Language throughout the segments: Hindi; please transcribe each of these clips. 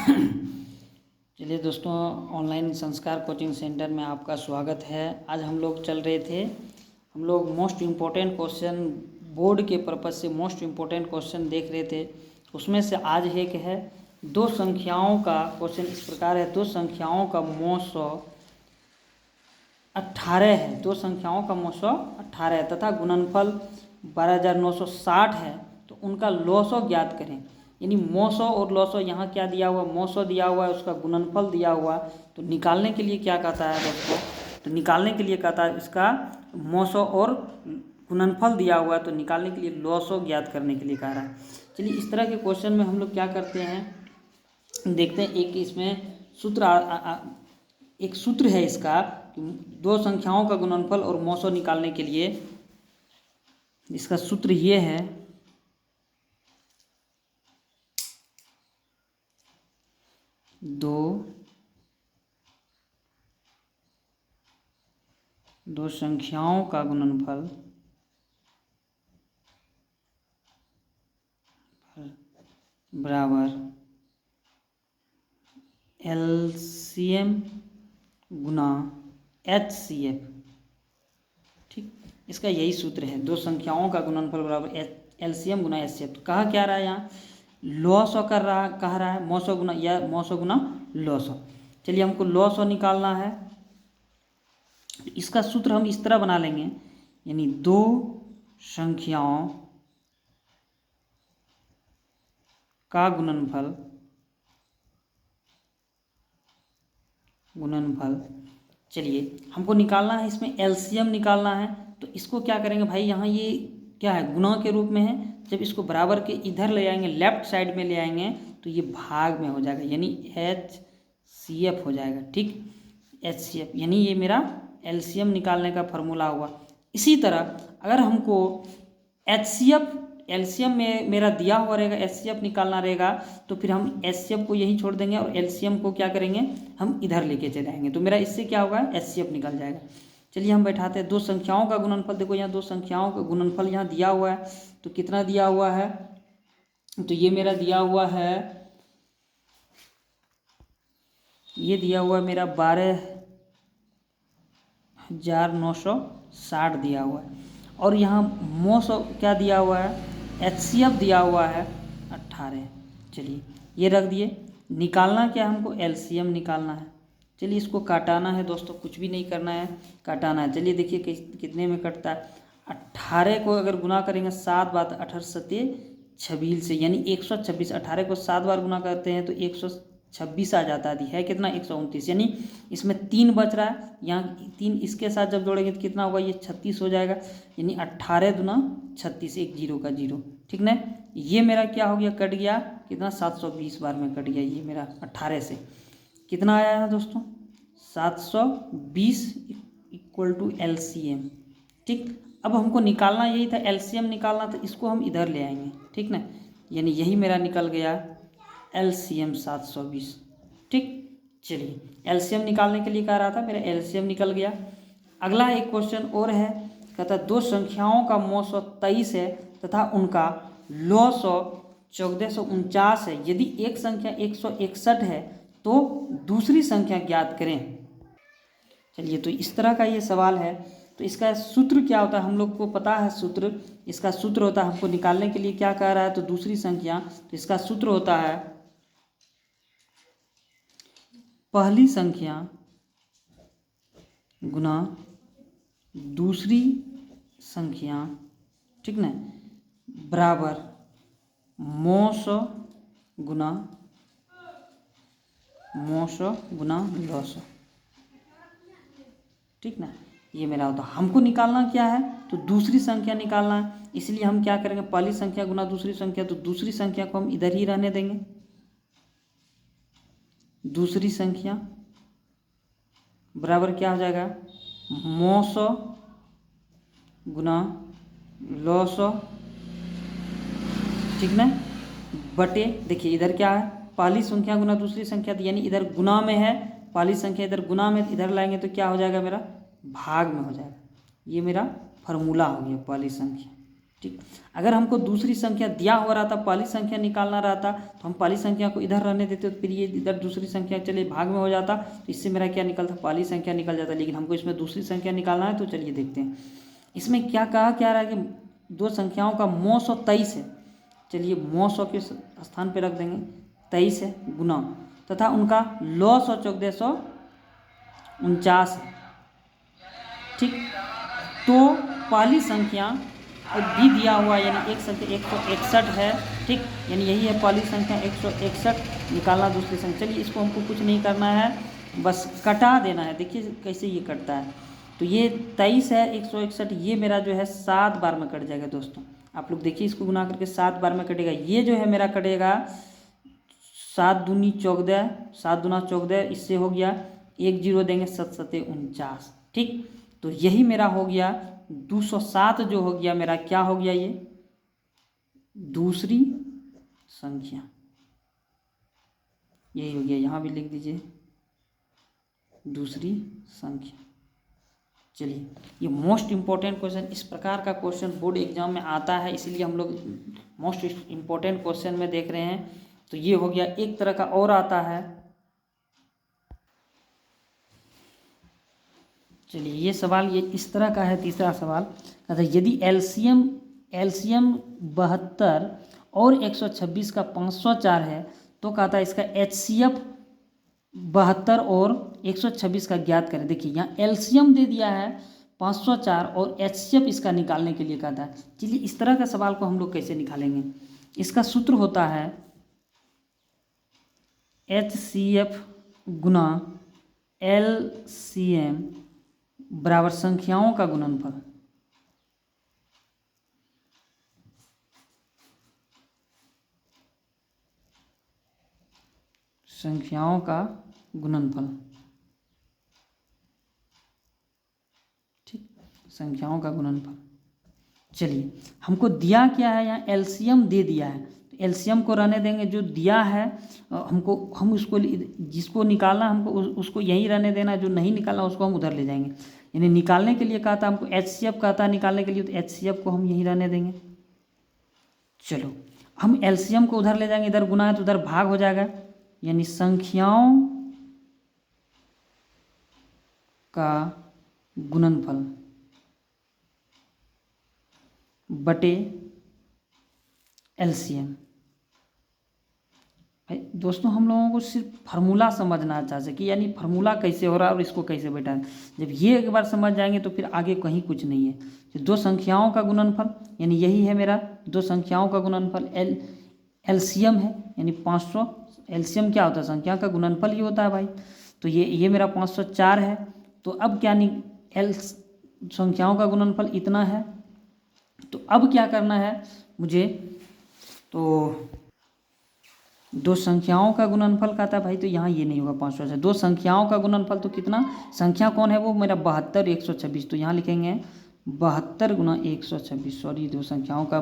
चलिए दोस्तों, ऑनलाइन संस्कार कोचिंग सेंटर में आपका स्वागत है। आज हम लोग मोस्ट इम्पोर्टेंट क्वेश्चन बोर्ड के पर्पज़ से मोस्ट इम्पोर्टेंट क्वेश्चन देख रहे थे। उसमें से आज एक है दो संख्याओं का क्वेश्चन। इस प्रकार है, दो संख्याओं का मौसौ 18 है, दो संख्याओं का मौसौ 18 है तथा गुणनफल 12,960 है, तो उनका लौसौ ज्ञात करें। यानी मौसौ और लौसौ, यहाँ क्या दिया हुआ, मौसौ दिया हुआ है, उसका गुणनफल दिया हुआ, तो निकालने के लिए क्या कहता है दोस्तों, तो निकालने के लिए कहता है इसका मौसौ और गुणनफल दिया हुआ है, तो निकालने के लिए लौसौ ज्ञात करने के लिए कह रहा है। चलिए, इस तरह के क्वेश्चन में हम लोग क्या करते हैं, देखते हैं। एक इसमें एक सूत्र है इसका, दो संख्याओं का गुणनफल और मौसौ निकालने के लिए इसका सूत्र ये है, दो संख्याओं का गुणनफल बराबर LCM गुना HCF। ठीक, इसका यही सूत्र है, दो संख्याओं का गुणनफल बराबर LCM गुना HCF। तो कहा क्या रहा है यहाँ, लौसौ कह रहा है मौसौ गुना या मौसौ गुना लौसौ। चलिए, हमको लौसौ निकालना है। इसका सूत्र हम इस तरह बना लेंगे, यानी दो संख्याओं का गुणनफल चलिए, हमको निकालना है, इसमें LCM निकालना है। तो इसको क्या करेंगे भाई, यहाँ ये क्या है, गुणा के रूप में है। जब इसको बराबर के इधर ले आएंगे, लेफ्ट साइड में ले आएंगे, तो ये भाग में हो जाएगा, यानी HCF हो जाएगा। ठीक, HCF यानी ये मेरा LCM निकालने का फॉर्मूला हुआ। इसी तरह अगर हमको LCM में मेरा दिया हुआ रहेगा, HCF निकालना रहेगा, तो फिर हम HCF को यहीं छोड़ देंगे और LCM को क्या करेंगे, हम इधर लेके चले आएंगे, तो मेरा इससे क्या होगा, HCF निकल जाएगा। चलिए, हम बैठाते हैं दो संख्याओं का गुणनफल। देखो, यहाँ दो संख्याओं का गुणनफल यहाँ दिया हुआ है, तो कितना दिया हुआ है, तो ये मेरा दिया हुआ है, ये दिया हुआ है मेरा 12,960 दिया हुआ है। और यहाँ मौसौ क्या दिया हुआ है, HCF दिया हुआ है 18। चलिए, ये रख दिए। निकालना क्या है, हमको LCM निकालना है। चलिए, इसको काटाना है दोस्तों, कुछ भी नहीं करना है, काटाना है। चलिए देखिए कितने में कटता है। 18 को अगर गुना करेंगे 7 बार, 18 सत्ते 26 से, यानी 126। 18 को 7 बार गुना करते हैं तो 126 आ जाता है कितना, 129। यानी इसमें 3 बच रहा है, यहाँ 3 इसके साथ जब जोड़ेंगे तो कितना होगा, ये 36 हो जाएगा। यानी 18 दूना 36, एक जीरो का जीरो। ठीक ना, ये मेरा क्या हो गया, कट गया कितना, 720 बार में कट गया। ये मेरा 18 से कितना आया है दोस्तों, 720 इक्वल टू LCM। ठीक, अब हमको निकालना यही था, LCM निकालना था, इसको हम इधर ले आएंगे। ठीक ना, यानी यही मेरा निकल गया LCM 720। ठीक, चलिए, LCM निकालने के लिए कह रहा था, मेरा LCM निकल गया। अगला एक क्वेश्चन और है, कहता दो संख्याओं का मौसौ 23 है तथा उनका लौसौ 1449 है। यदि एक संख्या 161 है तो दूसरी संख्या ज्ञात करें। चलिए, तो इस तरह का ये सवाल है। तो इसका सूत्र क्या होता है, हम लोग को पता है सूत्र। इसका सूत्र होता है, हमको निकालने के लिए क्या कह रहा है, तो दूसरी संख्या। तो इसका सूत्र होता है, पहली संख्या गुना दूसरी संख्या, ठीक ना, बराबर मौसौ गुना लौसौ। ठीक ना, ये मेरा होता है। हमको निकालना क्या है, तो दूसरी संख्या निकालना है। इसलिए हम क्या करेंगे, पहली संख्या गुना दूसरी संख्या, तो दूसरी संख्या को हम इधर ही रहने देंगे। दूसरी संख्या बराबर क्या हो जाएगा, मौसौ गुना लौसौ। ठीक ना, बटे, देखिए इधर क्या है, पहली संख्या गुना दूसरी संख्या, यानी इधर गुना में है, पहली संख्या इधर गुना में, इधर लाएंगे तो क्या हो जाएगा, मेरा भाग में हो जाएगा। ये मेरा फार्मूला हो गया, पहली संख्या। ठीक। अगर हमको दूसरी संख्या दिया हुआ रहता, पहली संख्या निकालना रहता, तो हम पहली संख्या को इधर रहने देते तो फिर ये इधर दूसरी संख्या चलिए भाग में हो जाता, तो इससे मेरा क्या निकलता, पहली संख्या निकल जाता। लेकिन हमको इसमें दूसरी संख्या निकालना है, तो चलिए देखते हैं इसमें क्या कहा, क्या रहा कि दो संख्याओं का मौ 123 है। चलिए मौ 100 के स्थान पर रख देंगे 23 है गुना, तथा उनका लौ 11449 है। ठीक। तो पहली संख्या भी दिया हुआ यानी एक संख्या 161 है। ठीक, यानी यही है पहली संख्या 161, निकालना दूसरी संख्या। चलिए इसको हमको कुछ नहीं करना है, बस कटा देना है। देखिए कैसे ये कटता है। तो ये 23 है, 161, ये मेरा जो है 7 बार में कट जाएगा दोस्तों। आप लोग देखिए इसको गुना करके 7 बार में कटेगा। ये जो है मेरा कटेगा 7 दूनी 14, 7 दूना 14, इससे हो गया 1 0 देंगे 7 7 49। ठीक, तो यही मेरा हो गया 207 जो हो गया मेरा क्या हो गया, ये दूसरी संख्या, यही हो गया। यहाँ भी लिख दीजिए दूसरी संख्या। चलिए ये मोस्ट इम्पोर्टेंट क्वेश्चन, इस प्रकार का क्वेश्चन बोर्ड एग्जाम में आता है, इसीलिए हम लोग मोस्ट इम्पोर्टेंट क्वेश्चन में देख रहे हैं। तो ये हो गया। एक तरह का और आता है, चलिए ये सवाल ये इस तरह का है। तीसरा सवाल कहता है यदि एलसीएम 72 और 126 का 504 है, तो कहता है इसका एचसीएफ 72 और 126 का ज्ञात करें। देखिए यहाँ एलसीएम दे दिया है 504 और एचसीएफ इसका निकालने के लिए कहता है। चलिए इस तरह का सवाल को हम लोग कैसे निकालेंगे। इसका सूत्र होता है एचसीएफ गुना एलसीएम बराबर संख्याओं का गुणनफल। संख्याओं का गुणनफल। ठीक, संख्याओं का गुणनफल। चलिए हमको दिया क्या है, यहाँ एलसीएम दे दिया है, तो एलसीएम को रहने देंगे। जो दिया है हमको, हम उसको जिसको निकालना हमको उसको यहीं रहने देना, जो नहीं निकालना उसको हम उधर ले जाएंगे। यानी निकालने के लिए कहा था हमको एचसीएफ कहता है निकालने के लिए, तो एचसीएफ को हम यहीं रहने देंगे। चलो हम एलसीएम को उधर ले जाएंगे, इधर गुना है तो उधर भाग हो जाएगा, यानी संख्याओं का गुणनफल बटे एलसीएम। दोस्तों हम लोगों को सिर्फ फार्मूला समझना चाहिए कि यानी फार्मूला कैसे हो रहा है और इसको कैसे बैठा है। जब ये एक बार समझ जाएंगे तो फिर आगे कहीं कुछ नहीं है। तो दो संख्याओं का गुणनफल यानी यही है मेरा दो संख्याओं का गुणनफल एलसीएम है, यानी 500। एलसीएम क्या होता है, संख्या का गुणनफल ही होता है भाई। तो ये मेरा 504 है। तो अब क्या संख्याओं का गुणनफल इतना है। तो अब क्या करना है मुझे, तो दो संख्याओं का गुणनफल कहता है भाई, तो यहाँ ये नहीं होगा 500 से। दो संख्याओं का गुणनफल तो कितना, संख्या कौन है वो मेरा 72 126, तो यहाँ लिखेंगे 72 गुना 126। सॉरी, दो संख्याओं का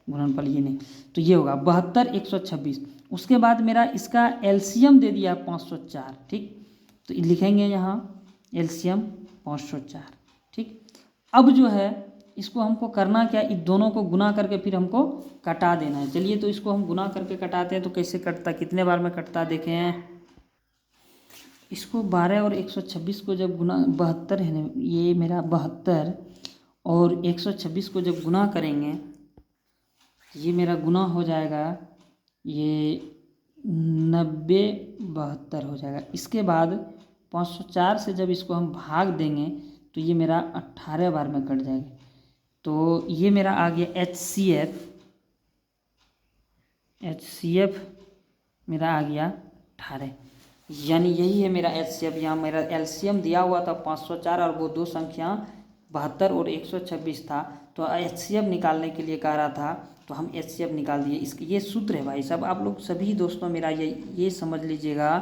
गुणनफल ये नहीं, तो ये होगा 72 126। उसके बाद मेरा इसका एलसीएम दे दिया 504। ठीक, तो लिखेंगे यहाँ एलसीएम 504। ठीक, अब जो है इसको हमको करना क्या, इन दोनों को गुना करके फिर हमको कटा देना है। चलिए तो इसको हम गुना करके कटाते हैं। तो कैसे कटता, कितने बार में कटता देखें। इसको 12 और 126 को जब गुना, 72 है ना, ये मेरा 72 और 126 को जब गुना करेंगे, ये मेरा गुना हो जाएगा, ये 90 72 हो जाएगा। इसके बाद 504 से जब इसको हम भाग देंगे तो ये मेरा 18 बार में कट जाएगा। तो ये मेरा आ गया एचसीएफ मेरा आ गया 18, यानी यही है मेरा एचसीएफ। यहाँ मेरा एलसीएम दिया हुआ था 504 और वो दो संख्या 72 और 126 था। तो एचसीएफ निकालने के लिए कह रहा था, तो हम एचसीएफ निकाल दिए। इसके ये सूत्र है भाई साहब, आप लोग सभी दोस्तों मेरा ये समझ लीजिएगा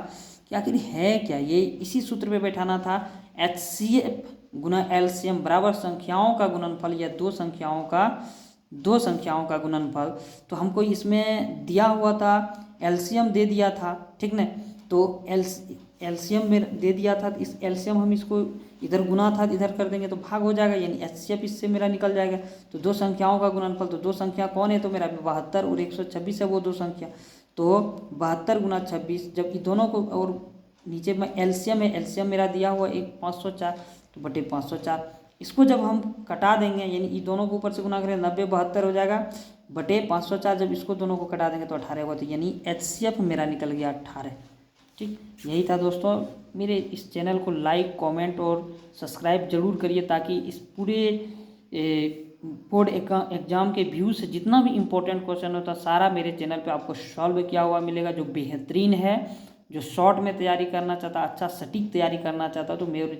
कि आखिर है क्या, ये इसी सूत्र पे बैठाना था। एचसीएफ गुना एलसीएम बराबर संख्याओं का गुणनफल या दो संख्याओं का गुणनफल। तो हमको इसमें दिया हुआ था एलसीएम दे दिया था, ठीक न, तो एलसीएम में दे दिया था, तो इस एलसीएम हम इसको इधर गुना था इधर कर देंगे तो भाग हो जाएगा, यानी एचसीएफ इससे मेरा निकल जाएगा। तो दो संख्याओं का गुणनफल, तो दो संख्या कौन है, तो मेरा 72 और 126 है वो दो संख्या। तो 72 गुना 26, जब ये दोनों को, और नीचे में एलसीएम है, एलसीएम मेरा दिया हुआ एक 504, तो बटे 504। इसको जब हम कटा देंगे, यानी ये दोनों को ऊपर से गुना करें 90 72 हो जाएगा, बटे 504, जब इसको दोनों को कटा देंगे तो 18 होगा, तो यानी एचसीएफ मेरा निकल गया 18। ठीक, यही था दोस्तों। मेरे इस चैनल को लाइक कमेंट और सब्सक्राइब जरूर करिए, ताकि इस पूरे बोर्ड एग्जाम के व्यू से जितना भी इम्पोर्टेंट क्वेश्चन होता है सारा मेरे चैनल पे आपको सॉल्व किया हुआ मिलेगा, जो बेहतरीन है। जो शॉर्ट में तैयारी करना चाहता, अच्छा सटीक तैयारी करना चाहता, तो मेरे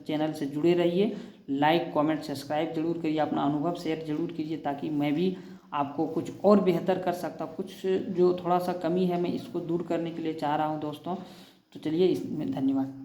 चैनल से जुड़े रहिए। लाइक कमेंट सब्सक्राइब जरूर करिए, अपना अनुभव शेयर जरूर कीजिए, ताकि मैं भी आपको कुछ और बेहतर कर सकता, कुछ जो थोड़ा सा कमी है मैं इसको दूर करने के लिए चाह रहा हूँ दोस्तों। तो चलिए, इसमें धन्यवाद।